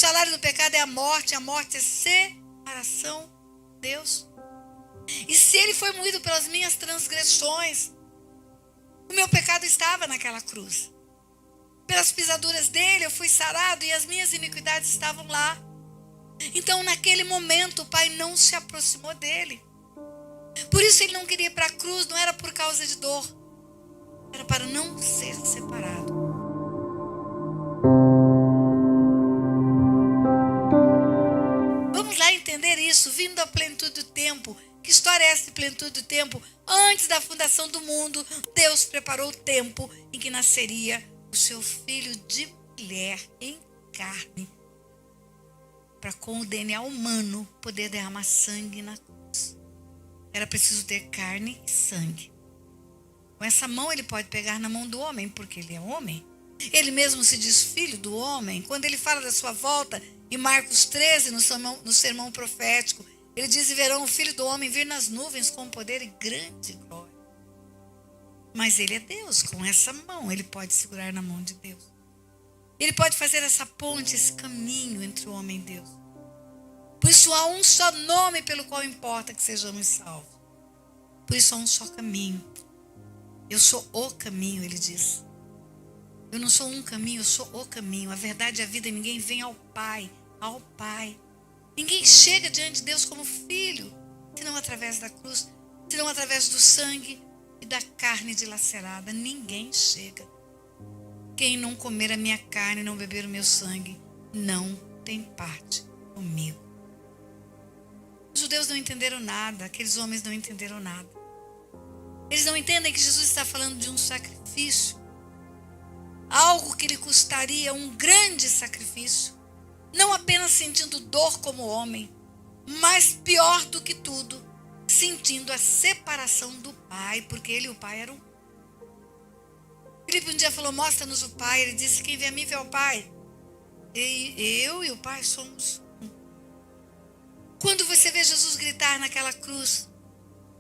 salário do pecado é a morte é separação de Deus. E se ele foi moído pelas minhas transgressões, o meu pecado estava naquela cruz. Pelas pisaduras dele eu fui sarado e as minhas iniquidades estavam lá. Então naquele momento o Pai não se aproximou dele. Por isso ele não queria ir para a cruz, não era por causa de dor. Era para não ser separado. Vamos lá entender isso, vindo à plenitude do tempo. Que história é essa de plenitude do tempo? Antes da fundação do mundo, Deus preparou o tempo em que nasceria o seu filho de mulher em carne, para com o DNA humano poder derramar sangue na cruz. Era preciso ter carne e sangue. Com essa mão ele pode pegar na mão do homem, porque ele é homem. Ele mesmo se diz filho do homem. Quando ele fala da sua volta, em Marcos 13, no sermão profético, ele diz: e verão o filho do homem vir nas nuvens com poder e grande glória. Mas ele é Deus, com essa mão ele pode segurar na mão de Deus. Ele pode fazer essa ponte, esse caminho entre o homem e Deus. Por isso há um só nome pelo qual importa que sejamos salvos. Por isso há um só caminho. Eu sou o caminho, ele diz. Eu não sou um caminho, eu sou o caminho. A verdade e a vida, ninguém vem ao Pai. Ninguém chega diante de Deus como filho, senão através da cruz, senão através do sangue e da carne dilacerada. Ninguém chega. Quem não comer a minha carne e não beber o meu sangue, não tem parte comigo. Os judeus não entenderam nada, aqueles homens não entenderam nada. Eles não entendem que Jesus está falando de um sacrifício. Algo que lhe custaria um grande sacrifício. Não apenas sentindo dor como homem, mas pior do que tudo, sentindo a separação do Pai, porque ele e o Pai eram. Filipe um dia falou: mostra-nos o Pai. Ele disse: quem vê a mim vê o Pai. Eu e o Pai somos um. Quando você vê Jesus gritar naquela cruz,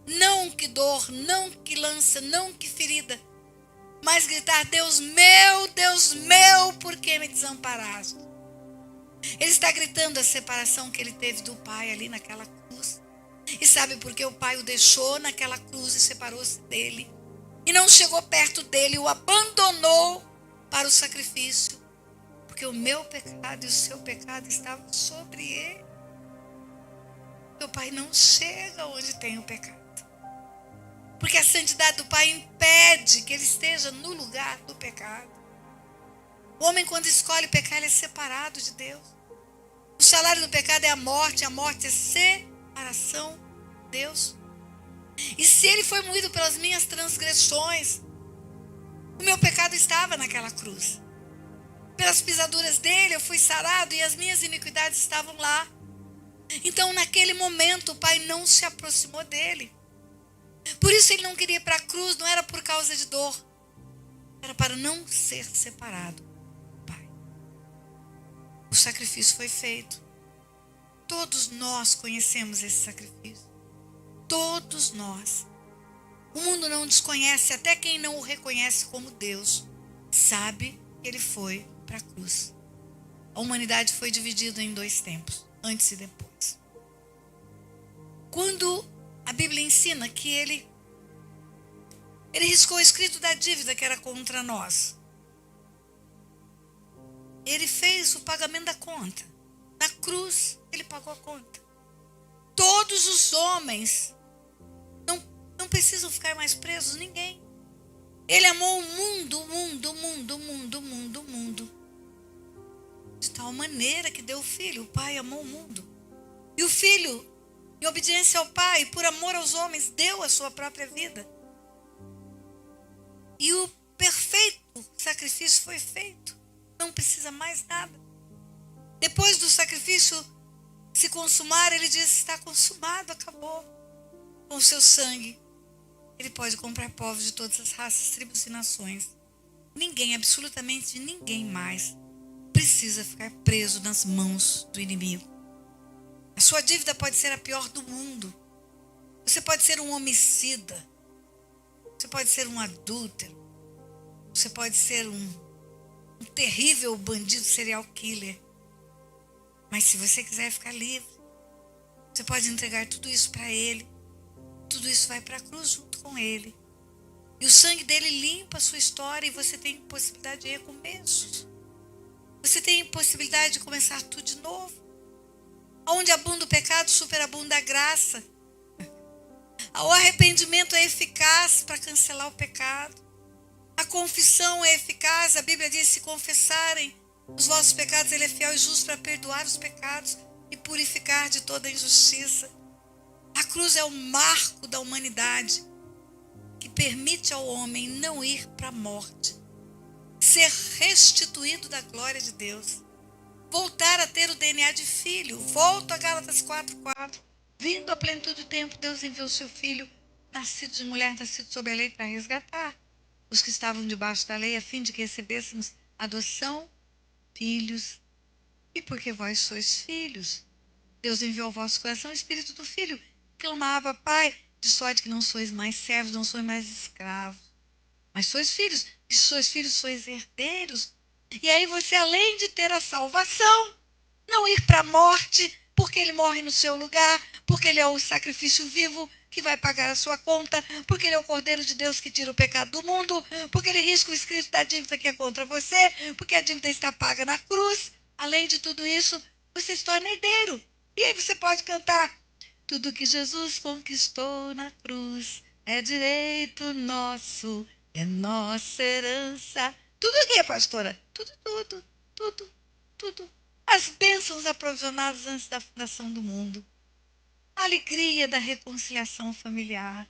não que dor, não que lança, não que ferida, mas gritar: Deus meu, por que me desamparaste? Ele está gritando a separação que ele teve do Pai ali naquela cruz. E sabe por que o Pai o deixou naquela cruz e separou-se dele? E não chegou perto dele, o abandonou para o sacrifício. Porque o meu pecado e o seu pecado estavam sobre ele. O Pai não chega onde tem o pecado. Porque a santidade do Pai impede que ele esteja no lugar do pecado. O homem, quando escolhe pecar, ele é separado de Deus. O salário do pecado é a morte é separação de Deus. E se ele foi moído pelas minhas transgressões, o meu pecado estava naquela cruz. Pelas pisaduras dele eu fui sarado e as minhas iniquidades estavam lá. Então naquele momento o Pai não se aproximou dele. Por isso ele não queria ir para a cruz, não era por causa de dor. Era para não ser separado do Pai. O sacrifício foi feito. Todos nós conhecemos esse sacrifício. Todos nós. O mundo não desconhece, até quem não o reconhece como Deus sabe que ele foi para a cruz. A humanidade foi dividida em dois tempos, antes e depois. Quando a Bíblia ensina que ele riscou o escrito da dívida que era contra nós. Ele fez o pagamento da conta. Na cruz, ele pagou a conta. Todos os homens não precisam ficar mais presos, ninguém. Ele amou o mundo. De tal maneira que deu o Filho. O Pai amou o mundo. E o Filho, em obediência ao Pai, por amor aos homens, deu a sua própria vida. E o perfeito sacrifício foi feito. Não precisa mais nada. Depois do sacrifício se consumar, ele diz: está consumado, acabou. Com o seu sangue, ele pode comprar povos de todas as raças, tribos e nações. Ninguém, absolutamente ninguém mais, precisa ficar preso nas mãos do inimigo. A sua dívida pode ser a pior do mundo. Você pode ser um homicida. Você pode ser um adúltero. Você pode ser um terrível bandido serial killer. Mas se você quiser ficar livre, você pode entregar tudo isso para Ele. Tudo isso vai para a cruz junto com Ele. E o sangue dele limpa a sua história e você tem possibilidade de recomeços. Você tem possibilidade de começar tudo de novo. Onde abunda o pecado, superabunda a graça. O arrependimento é eficaz para cancelar o pecado. A confissão é eficaz. A Bíblia diz: se confessarem os vossos pecados, Ele é fiel e justo para perdoar os pecados e purificar de toda injustiça. A cruz é o marco da humanidade que permite ao homem não ir para a morte, ser restituído da glória de Deus, voltar a ter o DNA de filho. Volto a Gálatas 4:4. Vindo à plenitude do tempo, Deus enviou seu filho, nascido de mulher, nascido sob a lei, para resgatar os que estavam debaixo da lei, a fim de que recebêssemos adoção, filhos. E porque vós sois filhos, Deus enviou ao vosso coração o Espírito do Filho, que clamava: Pai, de sorte que não sois mais servos, não sois mais escravos, mas sois filhos. E se sois filhos, sois herdeiros. E aí você, além de ter a salvação, não ir para a morte, porque Ele morre no seu lugar, porque Ele é o sacrifício vivo que vai pagar a sua conta, porque Ele é o Cordeiro de Deus que tira o pecado do mundo, porque Ele risca o escrito da dívida que é contra você, porque a dívida está paga na cruz. Além de tudo isso, você se torna herdeiro. E aí você pode cantar: tudo que Jesus conquistou na cruz é direito nosso, é nossa herança. Tudo o que, pastora? Tudo, tudo, tudo, tudo. As bênçãos aprovisionadas antes da fundação do mundo. A alegria da reconciliação familiar.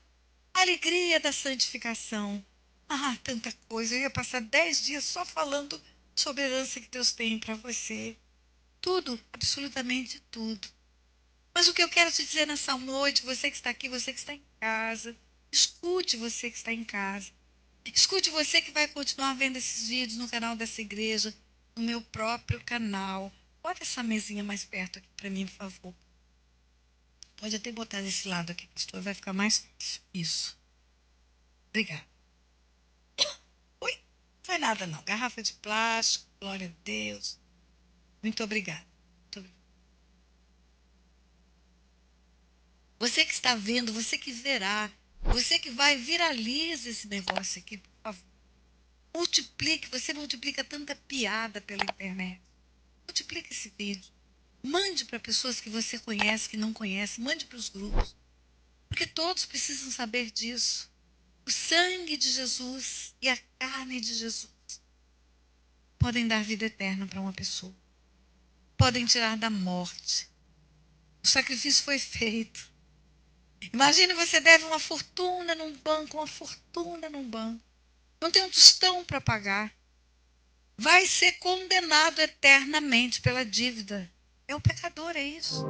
A alegria da santificação. Ah, tanta coisa. Eu ia passar 10 dias só falando sobre a herança que Deus tem para você. Tudo, absolutamente tudo. Mas o que eu quero te dizer nessa noite, você que está aqui, você que está em casa, escute você que está em casa. Escute você que vai continuar vendo esses vídeos no canal dessa igreja, no meu próprio canal. Bota essa mesinha mais perto aqui para mim, por favor. Pode até botar desse lado aqui, pastor, vai ficar mais fácil. Isso. Obrigada. Oi, não foi nada não. Garrafa de plástico, glória a Deus. Muito obrigada. Muito obrigada. Você que está vendo, você que verá, você que vai, viraliza esse negócio aqui, por favor. Multiplique, você multiplica tanta piada pela internet. Multiplique esse vídeo. Mande para pessoas que você conhece, que não conhece. Mande para os grupos. Porque todos precisam saber disso. O sangue de Jesus e a carne de Jesus podem dar vida eterna para uma pessoa. Podem tirar da morte. O sacrifício foi feito. Imagine, você deve uma fortuna num banco, uma fortuna num banco. Não tem um tostão para pagar. Vai ser condenado eternamente pela dívida. É o pecador, é isso.